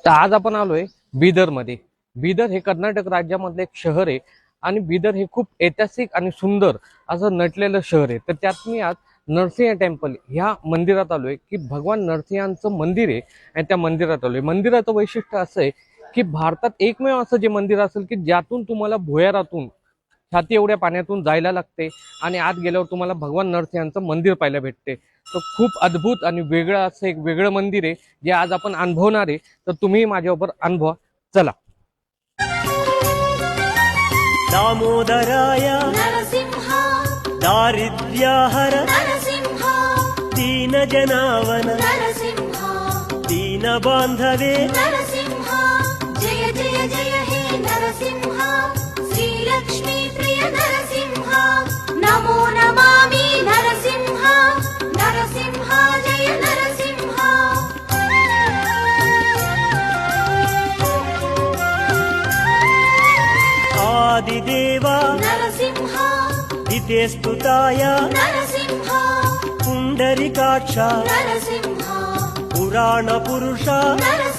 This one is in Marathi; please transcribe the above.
तर आज आपण आलोय बीदरमध्ये. बीदर हे कर्नाटक राज्यामधलं एक शहर आहे आणि बीदर हे खूप ऐतिहासिक आणि सुंदर असं नटलेलं शहर आहे. तर त्यात मी आज नरसिंह टेम्पल ह्या मंदिरात आलोय की भगवान नरसिंहांचं मंदिर आहे आणि त्या मंदिरात आलोय. मंदिराचं वैशिष्ट्य असं आहे की भारतात एकमेव असं जे मंदिर असेल की ज्यातून तुम्हाला भुयारातून छाती एवढ्या पाण्यातून जायला लागते आणि आत गेल्यावर तुम्हाला भगवान नरसिंहांचं मंदिर पाहायला भेटते. तर खूप अद्भुत आणि वेगळं असं एक वेगळं मंदिर आहे जे आज आपण अनुभवणार आहे. तर तुम्ही माझ्याबरोबर अनुभवा. चला. दामोदराय नरसिंह दारिद्र्यहर नरसिंह दीनजनावन नरसिंह दीनबान्धवे नरसिंह जय जय जय हे नरसिंह श्रीलक्ष्मी प्रिय नरसिंह नमो नमामि नरसिंह नरसिंह जय नरसिंह आदिदेवा नरसिंह हिते स्तुताय नरसिंह पुण्डरीकाक्षा नरसिंह पुराणपुरुषा नरसिंह